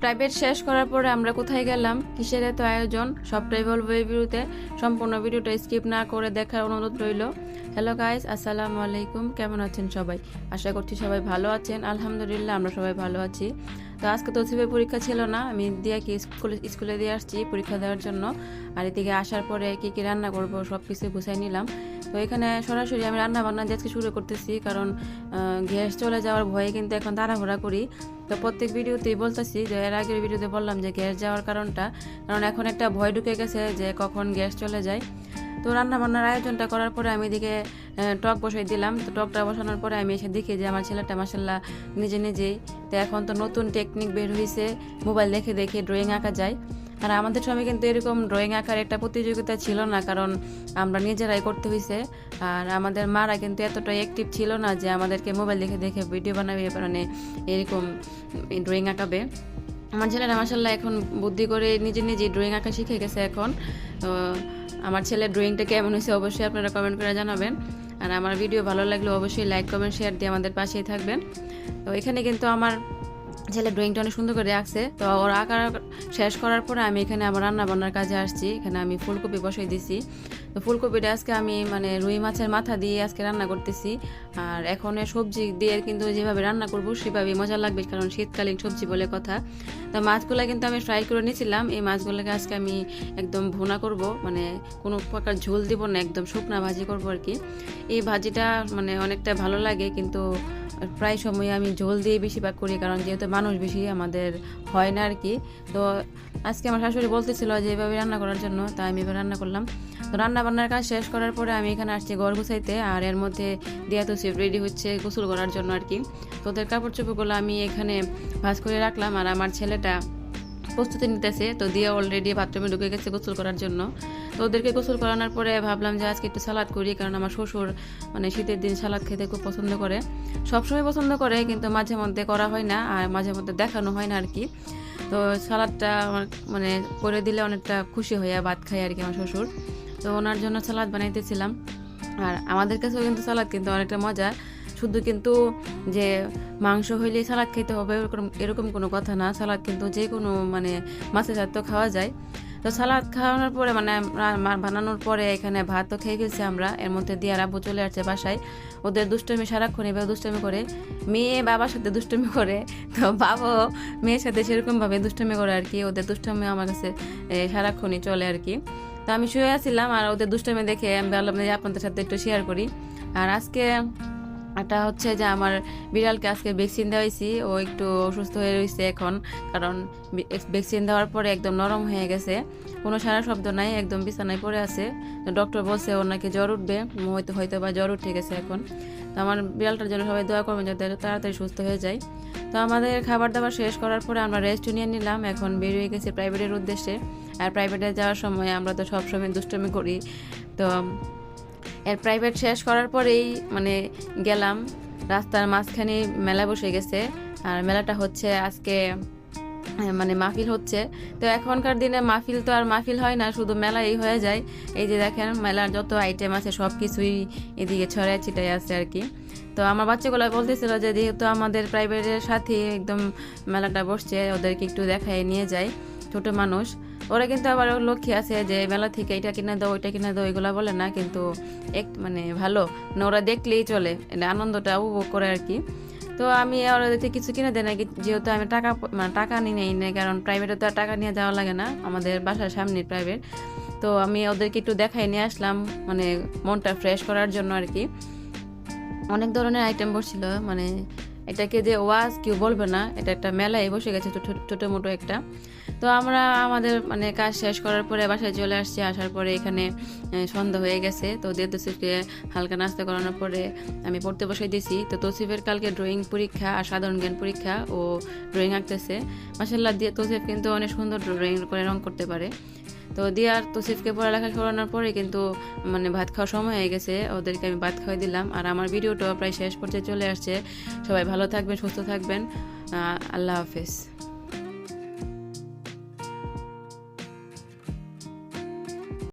Private শেষ করার পরে আমরা কোথায় গেলাম, কিসের এত আয়োজন, সবটাই বলবো এই ভিডিওতে। সম্পূর্ণ ভিডিওটা স্কিপ না করে দেখার অনুরোধ রইল। হ্যালো গাইস, আসসালামু আলাইকুম। কেমন আছেন সবাই? আশা করছি সবাই ভালো আছেন। আলহামদুলিল্লাহ আমরা সবাই ভালো আছি। তো আজকে তো সিভির পরীক্ষা ছিল না, আমি দিয়াকে স্কুলে দিয়ে আসছি পরীক্ষা দেওয়ার জন্য। আর এদিকে আসার পরে কী কী রান্না করব সব কিছু গুছাই নিলাম। তো এখানে সরাসরি আমি রান্না বান্না আজকে শুরু করতেছি, কারণ গ্যাস চলে যাওয়ার ভয়ে কিন্তু এখন তাড়াহুড়া করি। তো প্রত্যেক ভিডিওতেই বলতেছি, যে এর আগের ভিডিওতে বললাম যে গ্যাস যাওয়ার কারণটা, কারণ এখন একটা ভয় ঢুকে গেছে যে কখন গ্যাস চলে যায়। তো রান্না বান্নার আয়োজনটা করার পরে আমি এদিকে টক বসাই দিলাম। তো টকটা বসানোর পরে আমি এসে দেখি যে আমার ছেলেটা মাসাল্লাহ নিজে নিজেই, তো এখন তো নতুন টেকনিক বের হয়েছে, মোবাইল দেখে দেখে ড্রয়িং আঁকা যায়। আর আমাদের সময় কিন্তু এরকম ড্রয়িং আঁকার একটা প্রতিযোগিতা ছিল না, কারণ আমরা নিজেরাই করতে হয়েছে। আর আমাদের মারা কিন্তু এতটা অ্যাক্টিভ ছিল না যে আমাদেরকে মোবাইল দেখে দেখে ভিডিও বানাবে, মানে এরকম ড্রয়িং আঁকাবে। আমার ছেলেরা মাসাল্লাহ এখন বুদ্ধি করে নিজে নিজেই ড্রয়িং আঁকা শিখে গেছে এখন। তো আমার ছেলের ড্রয়িংটা কেমন হয়েছে অবশ্যই আপনারা কমেন্ট করে জানাবেন। আর আমার ভিডিও ভালো লাগলে অবশ্যই লাইক কমেন্ট শেয়ার দিয়ে আমাদের পাশেই থাকবেন। তো এখানে কিন্তু আমার ছেলে ড্রয়িংটা অনেক সুন্দর করে আঁকছে। তো ওর আঁকা শেষ করার পরে আমি এখানে আমার রান্না বান্নার কাজে আসছি। এখানে আমি ফুলকপি বসাই দিছি। তো ফুলকপিটা আজকে আমি রুই মাছের মাথা দিয়ে আজকে রান্না করতেছি। আর এখন সবজি দিয়ে কিন্তু যেভাবে রান্না করবো সেভাবেই মজা লাগবে, কারণ শীতকালীন সবজি বলে কথা। তো মাছগুলো কিন্তু আমি ফ্রাই করে নিয়েছিলাম। এই মাছগুলোকে আজকে আমি একদম ভুনা করব, মানে কোনো প্রকার ঝোল দিব না, একদম শুকনা ভাজি করবো আর কি। এই ভাজিটা অনেকটা ভালো লাগে, কিন্তু প্রায় সময় আমি ঝোল দিয়ে বেশিরভাগ করি, কারণ যেহেতু মানুষ বেশি আমাদের হয় না আর কি। তো আজকে আমার শাশুড়ি বলতেছিল যে এভাবে রান্না করার জন্য, তাই আমি এভাবে রান্না করলাম। তো রান্না বান্নার কাজ শেষ করার পরে আমি এখানে আসছি ঘর গুছাইতে। আর এর মধ্যে দিয়া তো রেডি হচ্ছে গোসল করার জন্য আর কি। তো ওদের কাপড় চোপড়গুলো আমি এখানে ভাঁজ করে রাখলাম। আর আমার ছেলেটা প্রস্তুতি নিতেছে। তো দিয়ে অলরেডি বাথরুমে ঢুকে গেছে গোসল করার জন্য। তো ওদেরকে গোসল করানোর পরে ভাবলাম যে আজকে একটু সালাদ করি, কারণ আমার শ্বশুর শীতের দিন সালাদ খেতে খুব পছন্দ করে। সবসময় পছন্দ করে, কিন্তু মাঝে মধ্যে করা হয় না, আর মাঝে মধ্যে দেখানো হয় না আর কি। তো সালাদটা আমার করে দিলে অনেকটা খুশি হয়ে ভাত খায় আর কি আমার শ্বশুর। তো ওনার জন্য সালাদ বানাইতেছিলাম। আর আমাদের কাছেও কিন্তু সালাদ কিন্তু অনেকটা মজা। শুধু কিন্তু যে মাংস হইলেই সালাদ খেতে হবে এরকম কোনো কথা না। সালাদ কিন্তু যে কোনো মাছের সাথে তো খাওয়া যায়। তো সালাদ খাওয়ানোর পরে বানানোর পরে এখানে ভাতও খেয়ে ফেলছি আমরা। এর মধ্যে দিয়ে আব্বু চলে আসছে বাসায়। ওদের দুষ্টমি সারাক্ষণ এভাবে দুষ্টমি করে, মেয়ে বাবার সাথে দুষ্টমি করে, তো বাবাও মেয়ের সাথে সেরকমভাবে দুষ্টমি করে আর কি। ওদের দুষ্টমি আমার কাছে সারাক্ষণই চলে আর কি। তো আমি শুয়ে আছিলাম, আর ওদের দুষ্টমি দেখে আমি ভাবলাম যে আপনাদের সাথে একটু শেয়ার করি। আর আজকে এটা হচ্ছে যে আমার বিড়ালকে আজকে ভ্যাকসিন দেওয়াইছি। ও একটু অসুস্থ হয়ে রয়েছে এখন, কারণ ভ্যাকসিন দেওয়ার পরে একদম নরম হয়ে গেছে, কোনো সারা শব্দ নাই, একদম বিছানায় পড়ে আছে। তো ডক্টর বলছে ওর নাকি জ্বর উঠবে, হয়তো বা জ্বর উঠে গেছে এখন। তো আমার বিড়ালটার জন্য সবাই দোয়া করবেন যাতে তাড়াতাড়ি সুস্থ হয়ে যায়। তো আমাদের খাবার দাবার শেষ করার পরে আমরা রেস্ট নিয়ে নিলাম। এখন বেরিয়ে গেছি প্রাইভেটের উদ্দেশ্যে। আর প্রাইভেটে যাওয়ার সময় আমরা তো সবসময় দুষ্টমি করি। তো এর প্রাইভেট শেষ করার পরেই গেলাম, রাস্তার মাঝখানে মেলা বসে গেছে। আর মেলাটা হচ্ছে আজকে মাহফিল হচ্ছে। তো এখনকার দিনে মাহফিল তো আর মাহফিল হয় না, শুধু মেলাই হয়ে যায়। এই যে দেখেন মেলার যত আইটেম আছে সব কিছুই এদিকে ছড়ায় ছিটাই আছে আর কি। তো আমার বাচ্চাগুলো বলতেছিল যে যেহেতু আমাদের প্রাইভেটের সাথে একদম মেলাটা বসছে, ওদেরকে একটু দেখায় নিয়ে যায়, ছোট মানুষ। ওরা কিন্তু আবার লক্ষ্যে আছে যে মেলা থেকে এটা কিনে দাও ওইটা কিনে দাও, এগুলো বলে না, কিন্তু ভালো ওরা দেখলেই চলে, আনন্দটা উপভোগ করে আর কি। তো আমি ওদেরকে কিছু কিনে দেয় না, যেহেতু আমি টাকা নিয়ে নেই, কারণ প্রাইভেটে তো আর টাকা নিয়ে যাওয়া লাগে না, আমাদের বাসার সামনে প্রাইভেট। তো আমি ওদেরকে একটু দেখাই নিয়ে আসলাম, মনটা ফ্রেশ করার জন্য আর কি। অনেক ধরনের আইটেম বসছিল, এটাকে যে ওয়াজ কেউ বলবে না, এটা একটা মেলায় বসে গেছে ছোটো মোটো একটা। তো আমরা আমাদের কাজ শেষ করার পরে বাসায় চলে আসছি। আসার পরে এখানে সন্ধ্যা হয়ে গেছে। তো দিয়ে তৌসিফকে হালকা নাস্তা করানোর পরে আমি পড়তে বসাই দিয়েছি। তো তৌসিফের কালকে ড্রয়িং পরীক্ষা আর সাধারণ জ্ঞান পরীক্ষা, ও ড্রয়িং আঁকতেছে। মাশাআল্লাহ দিয়ে তৌসিফ কিন্তু অনেক সুন্দর ড্রয়িং করে রং করতে পারে। তো দিয়ার তৌসিফকে পড়ালেখা করানোর পরে কিন্তু ভাত খাওয়ার সময় হয়ে গেছে, ওদেরকে আমি ভাত খাওয়াই দিলাম। আর আমার ভিডিওটা প্রায় শেষ পর্যায়ে চলে আসছে। সবাই ভালো থাকবেন, সুস্থ থাকবেন। আল্লাহ হাফেজ।